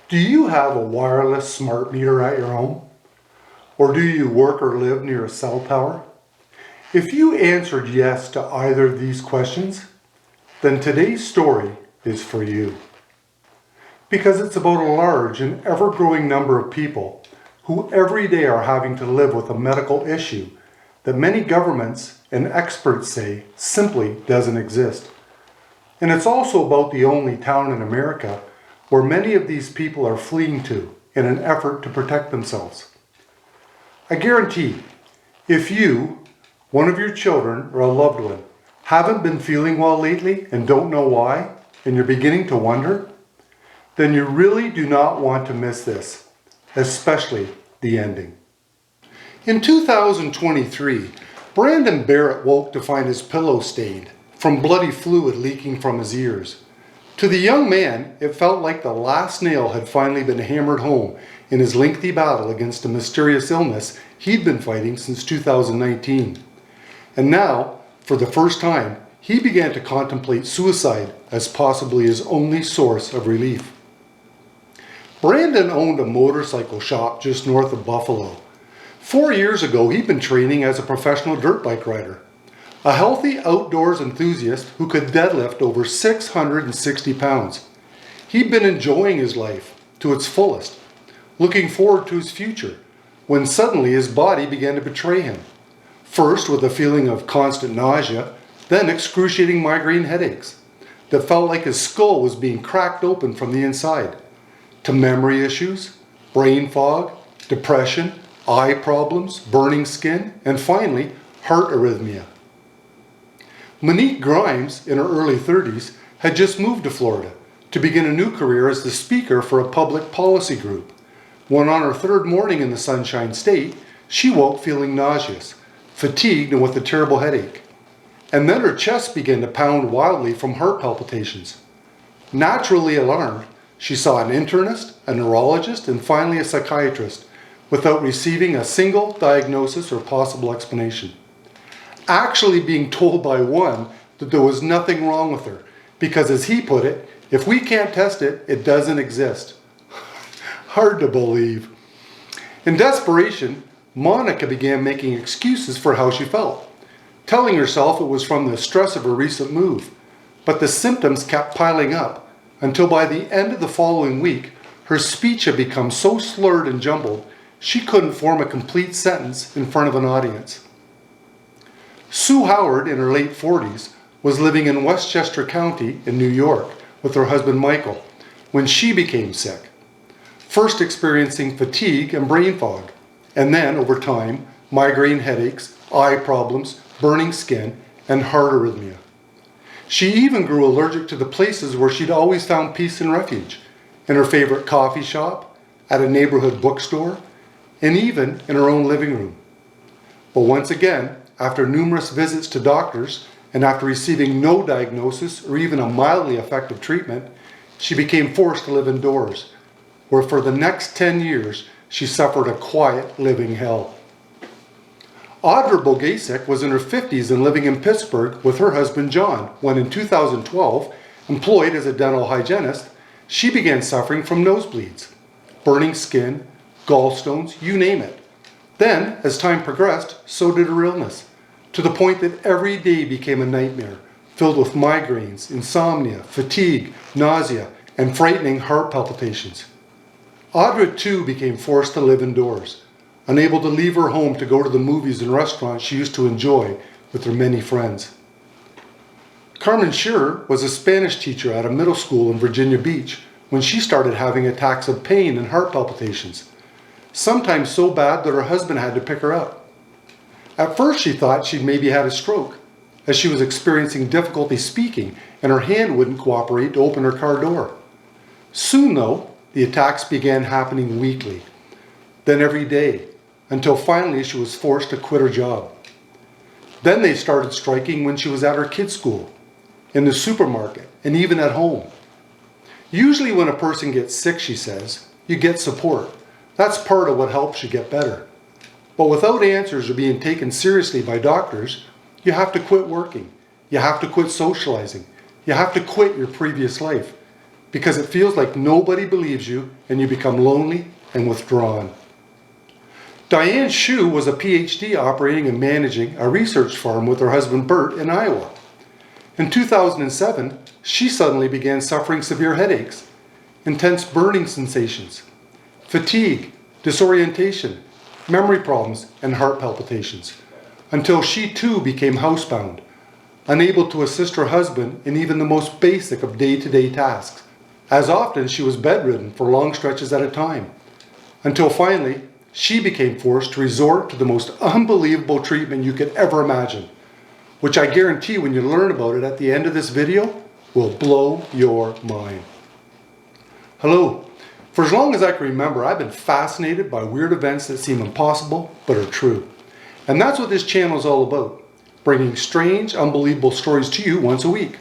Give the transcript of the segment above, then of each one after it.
Do you have a wireless smart meter at your home? Or do you work or live near a cell tower? If you answered yes to either of these questions, then today's story is for you. Because it's about a large and ever-growing number of people who every day are having to live with a medical issue that many governments and experts say simply doesn't exist. And it's also about the only town in America where many of these people are fleeing to in an effort to protect themselves. I guarantee, if you, one of your children, or a loved one haven't been feeling well lately and don't know why, and you're beginning to wonder, then you really do not want to miss this, especially the ending. In 2023, Brandon Barrett woke to find his pillow stained from bloody fluid leaking from his ears. To the young man, it felt like the last nail had finally been hammered home in his lengthy battle against a mysterious illness he'd been fighting since 2019. And now, for the first time, he began to contemplate suicide as possibly his only source of relief. Brandon owned a motorcycle shop just north of Buffalo. 4 years ago, he'd been training as a professional dirt bike rider. A healthy outdoors enthusiast who could deadlift over 660 pounds. He'd been enjoying his life to its fullest, looking forward to his future, when suddenly his body began to betray him. First with a feeling of constant nausea, then excruciating migraine headaches that felt like his skull was being cracked open from the inside, to memory issues, brain fog, depression, eye problems, burning skin, and finally, heart arrhythmia. Monique Grimes, in her early 30s, had just moved to Florida to begin a new career as the speaker for a public policy group. When on her third morning in the Sunshine State, she woke feeling nauseous, fatigued, and with a terrible headache. And then her chest began to pound wildly from heart palpitations. Naturally alarmed, she saw an internist, a neurologist, and finally a psychiatrist, without receiving a single diagnosis or possible explanation. Actually being told by one that there was nothing wrong with her, because as he put it, if we can't test it, it doesn't exist. Hard to believe. In desperation, Monica began making excuses for how she felt, telling herself it was from the stress of her recent move. But the symptoms kept piling up, until by the end of the following week, her speech had become so slurred and jumbled, she couldn't form a complete sentence in front of an audience. Sue Howard, in her late 40s, was living in Westchester County in New York with her husband Michael when she became sick, first experiencing fatigue and brain fog, and then, over time, migraine headaches, eye problems, burning skin, and heart arrhythmia. She even grew allergic to the places where she'd always found peace and refuge, in her favorite coffee shop, at a neighborhood bookstore, and even in her own living room. But once again, after numerous visits to doctors, and after receiving no diagnosis or even a mildly effective treatment, she became forced to live indoors, where for the next 10 years, she suffered a quiet living hell. Audra Bogasek was in her 50s and living in Pittsburgh with her husband John, when in 2012, employed as a dental hygienist, she began suffering from nosebleeds, burning skin, gallstones, you name it. Then, as time progressed, so did her illness, to the point that every day became a nightmare, filled with migraines, insomnia, fatigue, nausea, and frightening heart palpitations. Audra too became forced to live indoors, unable to leave her home to go to the movies and restaurants she used to enjoy with her many friends. Carmen Scherer was a Spanish teacher at a middle school in Virginia Beach when she started having attacks of pain and heart palpitations, sometimes so bad that her husband had to pick her up. At first she thought she'd maybe had a stroke, as she was experiencing difficulty speaking and her hand wouldn't cooperate to open her car door. Soon though, the attacks began happening weekly, then every day, until finally she was forced to quit her job. Then they started striking when she was at her kids' school, in the supermarket, and even at home. Usually when a person gets sick, she says, you get support. That's part of what helps you get better. But without answers or being taken seriously by doctors, you have to quit working. You have to quit socializing. You have to quit your previous life, because it feels like nobody believes you and you become lonely and withdrawn. Diane Shu was a PhD operating and managing a research farm with her husband Bert in Iowa. In 2007, she suddenly began suffering severe headaches, intense burning sensations, fatigue, disorientation, memory problems, and heart palpitations, until she too became housebound, unable to assist her husband in even the most basic of day-to-day tasks. As often, she was bedridden for long stretches at a time, until finally, she became forced to resort to the most unbelievable treatment you could ever imagine, which I guarantee when you learn about it at the end of this video, will blow your mind. Hello. For as long as I can remember, I've been fascinated by weird events that seem impossible but are true. And that's what this channel is all about, bringing strange, unbelievable stories to you once a week.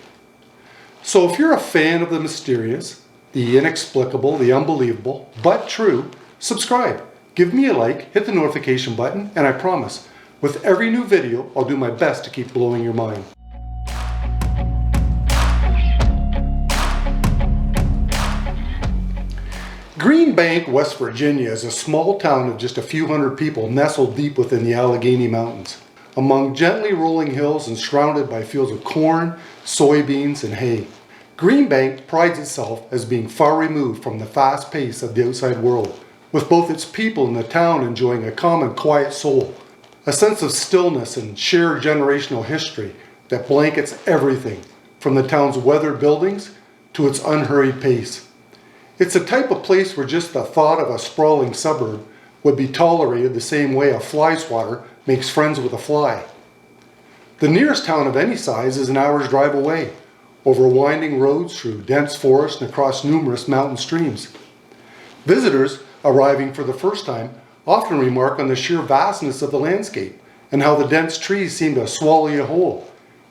So if you're a fan of the mysterious, the inexplicable, the unbelievable, but true, subscribe, give me a like, hit the notification button, and I promise, with every new video, I'll do my best to keep blowing your mind. Green Bank, West Virginia is a small town of just a few hundred people nestled deep within the Allegheny Mountains, among gently rolling hills and surrounded by fields of corn, soybeans, and hay. Green Bank prides itself as being far removed from the fast pace of the outside world, with both its people and the town enjoying a calm and quiet soul, a sense of stillness and shared generational history that blankets everything, from the town's weathered buildings to its unhurried pace. It's a type of place where just the thought of a sprawling suburb would be tolerated the same way a fly swatter makes friends with a fly. The nearest town of any size is an hour's drive away, over winding roads through dense forest and across numerous mountain streams. Visitors arriving for the first time often remark on the sheer vastness of the landscape and how the dense trees seem to swallow you whole,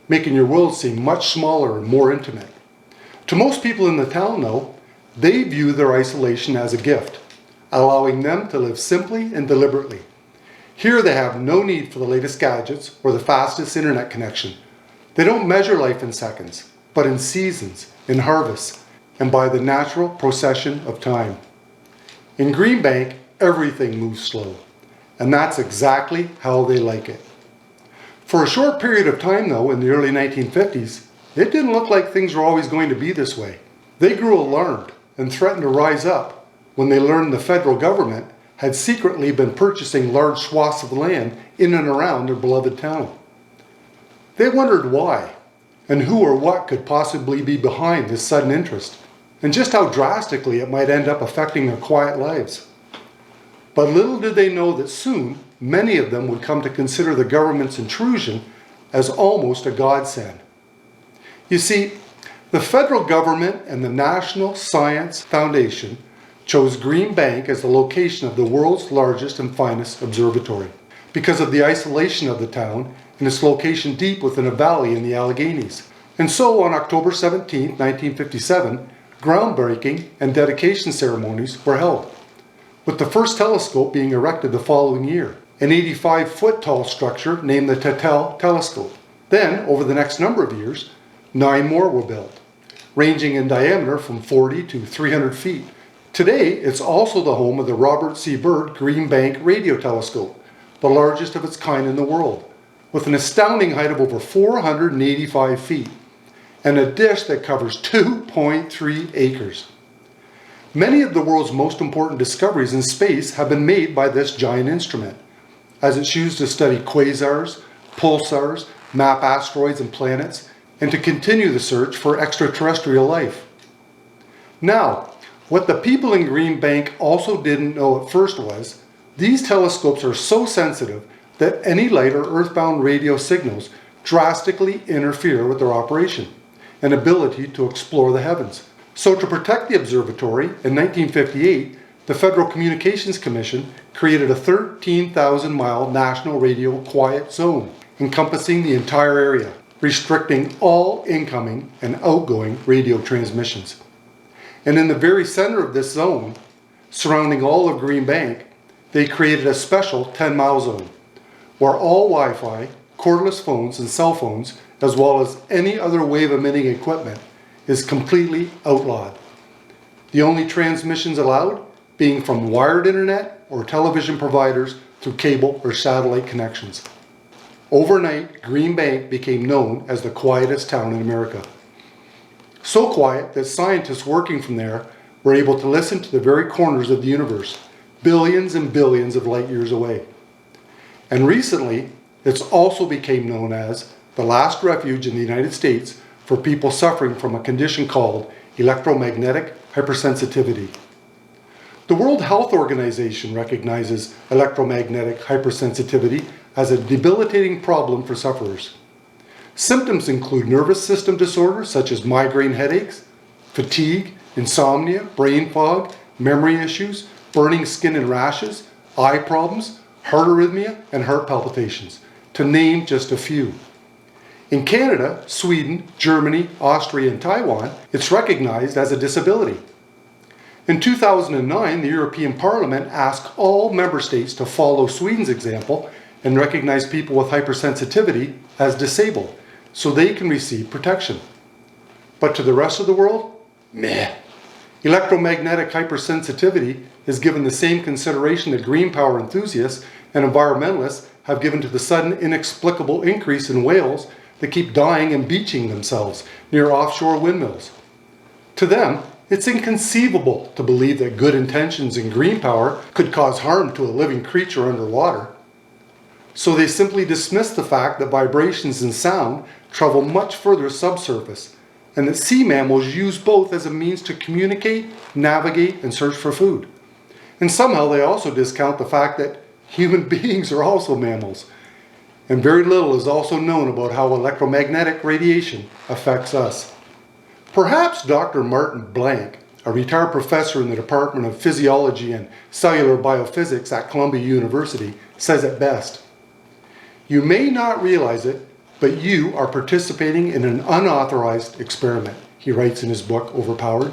making your world seem much smaller and more intimate. To most people in the town, though, they view their isolation as a gift, allowing them to live simply and deliberately. Here they have no need for the latest gadgets or the fastest internet connection. They don't measure life in seconds, but in seasons, in harvests, and by the natural procession of time. In Green Bank, everything moves slow, and that's exactly how they like it. For a short period of time, though, in the early 1950s, it didn't look like things were always going to be this way. They grew alarmed and threatened to rise up when they learned the federal government had secretly been purchasing large swaths of land in and around their beloved town. They wondered why, and who or what could possibly be behind this sudden interest, and just how drastically it might end up affecting their quiet lives. But little did they know that soon, many of them would come to consider the government's intrusion as almost a godsend. You see, the federal government and the National Science Foundation chose Green Bank as the location of the world's largest and finest observatory because of the isolation of the town and its location deep within a valley in the Alleghenies. And so on October 17, 1957, groundbreaking and dedication ceremonies were held, with the first telescope being erected the following year, an 85-foot tall structure named the Tettel Telescope. Then, over the next number of years, 9 more were built, ranging in diameter from 40 to 300 feet. Today, it's also the home of the Robert C. Byrd Green Bank Radio Telescope, the largest of its kind in the world, with an astounding height of over 485 feet, and a dish that covers 2.3 acres. Many of the world's most important discoveries in space have been made by this giant instrument, as it's used to study quasars, pulsars, map asteroids and planets, and to continue the search for extraterrestrial life. Now, what the people in Green Bank also didn't know at first was, these telescopes are so sensitive that any light or earthbound radio signals drastically interfere with their operation and ability to explore the heavens. So to protect the observatory, in 1958, the Federal Communications Commission created a 13,000-mile national radio quiet zone encompassing the entire area, restricting all incoming and outgoing radio transmissions. And in the very center of this zone, surrounding all of Green Bank, they created a special 10-mile zone, where all Wi-Fi, cordless phones and cell phones, as well as any other wave-emitting equipment, is completely outlawed. the only transmissions allowed being from wired internet or television providers through cable or satellite connections. Overnight, Green Bank became known as the quietest town in America. So quiet that scientists working from there were able to listen to the very corners of the universe, billions and billions of light years away. And recently, it's also became known as the last refuge in the United States for people suffering from a condition called electromagnetic hypersensitivity. The World Health Organization recognizes electromagnetic hypersensitivity as a debilitating problem for sufferers. Symptoms include nervous system disorders such as migraine headaches, fatigue, insomnia, brain fog, memory issues, burning skin and rashes, eye problems, heart arrhythmia, and heart palpitations, to name just a few. In Canada, Sweden, Germany, Austria, and Taiwan, it's recognized as a disability. In 2009, the European Parliament asked all member states to follow Sweden's example and recognize people with hypersensitivity as disabled so they can receive protection. But to the rest of the world, meh. Electromagnetic hypersensitivity is given the same consideration that green power enthusiasts and environmentalists have given to the sudden inexplicable increase in whales that keep dying and beaching themselves near offshore windmills. To them, it's inconceivable to believe that good intentions in green power could cause harm to a living creature underwater. So they simply dismiss the fact that vibrations and sound travel much further subsurface, and that sea mammals use both as a means to communicate, navigate, and search for food. And somehow they also discount the fact that human beings are also mammals. And very little is also known about how electromagnetic radiation affects us. Perhaps Dr. Martin Blank, a retired professor in the Department of Physiology and Cellular Biophysics at Columbia University, says it best. You may not realize it, but you are participating in an unauthorized experiment, he writes in his book, Overpowered.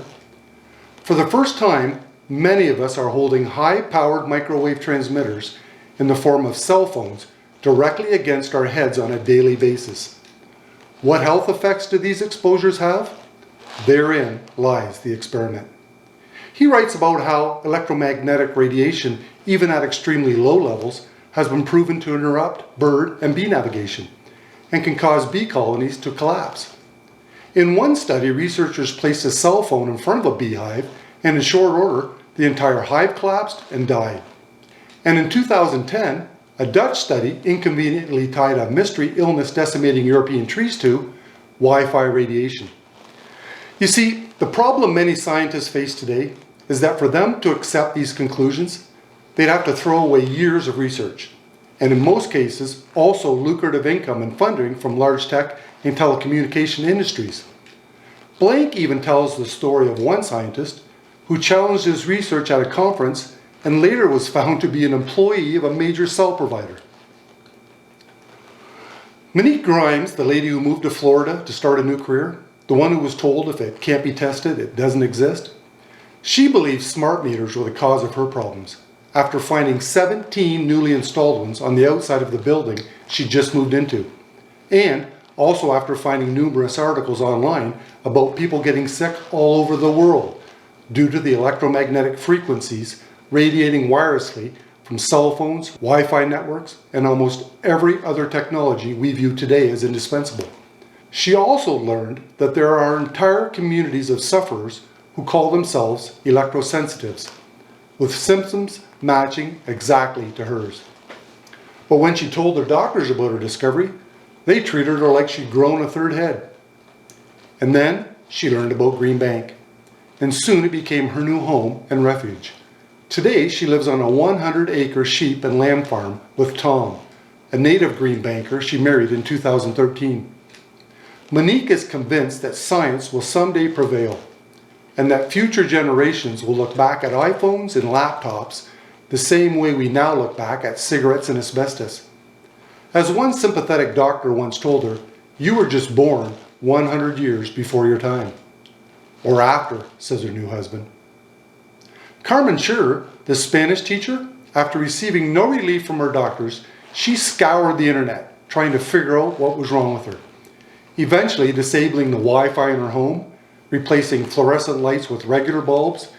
For the first time, many of us are holding high-powered microwave transmitters in the form of cell phones directly against our heads on a daily basis. What health effects do these exposures have? Therein lies the experiment. He writes about how electromagnetic radiation, even at extremely low levels, has been proven to interrupt bird and bee navigation and can cause bee colonies to collapse. In one study, researchers placed a cell phone in front of a beehive, and in short order, the entire hive collapsed and died. And in 2010, a Dutch study inconveniently tied a mystery illness decimating European trees to Wi-Fi radiation. You see, the problem many scientists face today is that for them to accept these conclusions, they'd have to throw away years of research, and in most cases, also lucrative income and funding from large tech and telecommunication industries. Blank even tells the story of one scientist who challenged his research at a conference and later was found to be an employee of a major cell provider. Monique Grimes, the lady who moved to Florida to start a new career, the one who was told if it can't be tested, it doesn't exist, she believes smart meters were the cause of her problems, after finding 17 newly installed ones on the outside of the building she just moved into, and also after finding numerous articles online about people getting sick all over the world due to the electromagnetic frequencies radiating wirelessly from cell phones, Wi-Fi networks, and almost every other technology we view today as indispensable. She also learned that there are entire communities of sufferers who call themselves electrosensitives, with symptoms matching exactly to hers. But when she told her doctors about her discovery, they treated her like she'd grown a third head. And then she learned about Green Bank, and soon it became her new home and refuge. Today she lives on a 100-acre sheep and lamb farm with Tom, a native Green Banker she married in 2013. Monique is convinced that science will someday prevail, and that future generations will look back at iPhones and laptops the same way we now look back at cigarettes and asbestos. As one sympathetic doctor once told her, "You were just born 100 years before your time." Or after, says her new husband. Carmen Scherer, the Spanish teacher, after receiving no relief from her doctors, she scoured the internet trying to figure out what was wrong with her. Eventually disabling the Wi-Fi in her home, replacing fluorescent lights with regular bulbs,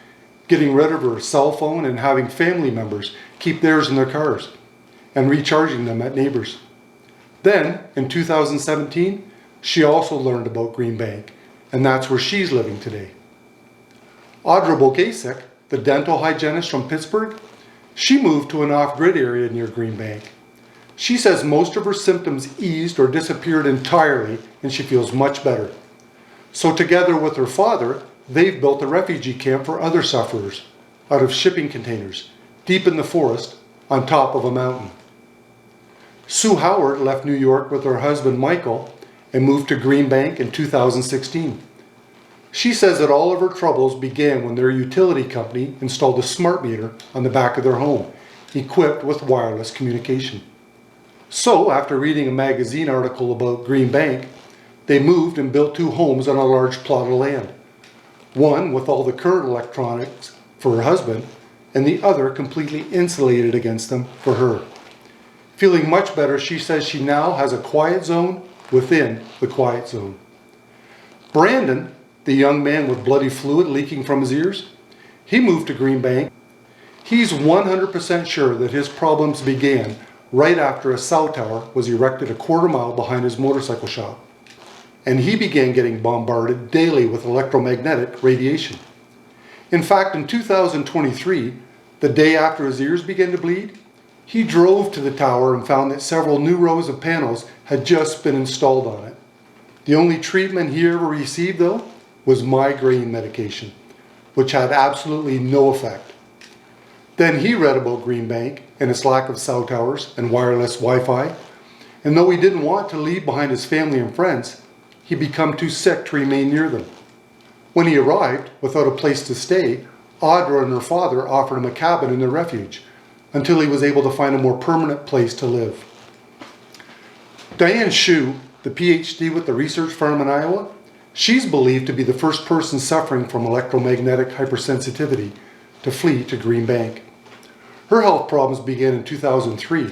getting rid of her cell phone and having family members keep theirs in their cars, and recharging them at neighbors. Then, in 2017, she also learned about Green Bank, and that's where she's living today. Audra Bokasik, the dental hygienist from Pittsburgh, she moved to an off-grid area near Green Bank. She says most of her symptoms eased or disappeared entirely, and she feels much better. So together with her father, they've built a refugee camp for other sufferers out of shipping containers, deep in the forest, on top of a mountain. Sue Howard left New York with her husband Michael and moved to Green Bank in 2016. She says that all of her troubles began when their utility company installed a smart meter on the back of their home, equipped with wireless communication. So, after reading a magazine article about Green Bank, they moved and built 2 homes on a large plot of land. One with all the current electronics for her husband, and the other completely insulated against them for her. Feeling much better, she says she now has a quiet zone within the quiet zone. Brandon, the young man with bloody fluid leaking from his ears, he moved to Green Bank. He's 100% sure that his problems began right after a cell tower was erected a quarter mile behind his motorcycle shop, and he began getting bombarded daily with electromagnetic radiation. In fact, in 2023, the day after his ears began to bleed, he drove to the tower and found that several new rows of panels had just been installed on it. The only treatment he ever received, though, was migraine medication, which had absolutely no effect. Then he read about Green Bank and its lack of cell towers and wireless Wi-Fi, and though he didn't want to leave behind his family and friends, he became too sick to remain near them. When he arrived, without a place to stay, Audra and her father offered him a cabin in the Refuge until he was able to find a more permanent place to live. Diane Shu, the PhD with the research firm in Iowa, she's believed to be the first person suffering from electromagnetic hypersensitivity to flee to Green Bank. Her health problems began in 2003,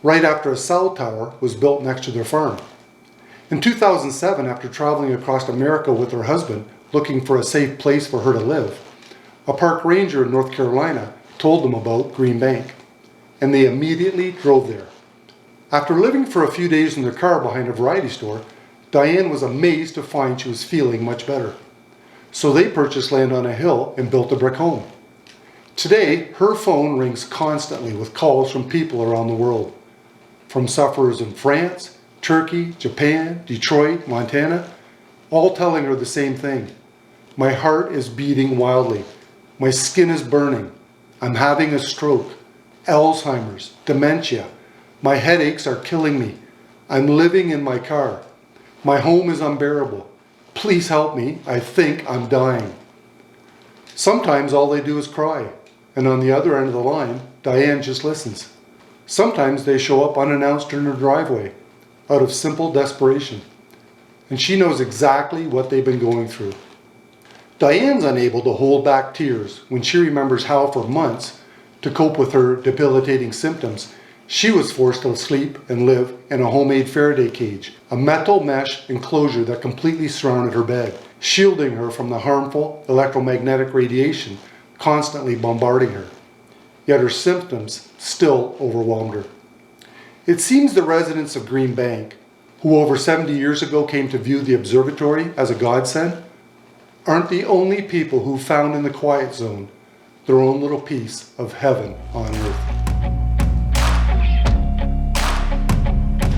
right after a cell tower was built next to their farm. In 2007, after traveling across America with her husband, looking for a safe place for her to live, a park ranger in North Carolina told them about Green Bank, and they immediately drove there. After living for a few days in their car behind a variety store, Diane was amazed to find she was feeling much better. So they purchased land on a hill and built a brick home. Today, her phone rings constantly with calls from people around the world, from sufferers in France, Turkey, Japan, Detroit, Montana, all telling her the same thing. My heart is beating wildly. My skin is burning. I'm having a stroke, Alzheimer's, dementia. My headaches are killing me. I'm living in my car. My home is unbearable. Please help me. I think I'm dying. Sometimes all they do is cry. And on the other end of the line, Diane just listens. Sometimes they show up unannounced in her driveway, out of simple desperation. And she knows exactly what they've been going through. Diane's unable to hold back tears when she remembers how for months, to cope with her debilitating symptoms, she was forced to sleep and live in a homemade Faraday cage, a metal mesh enclosure that completely surrounded her bed, shielding her from the harmful electromagnetic radiation constantly bombarding her. Yet her symptoms still overwhelmed her. It seems the residents of Green Bank, who over 70 years ago came to view the observatory as a godsend, aren't the only people who found in the quiet zone their own little piece of heaven on earth.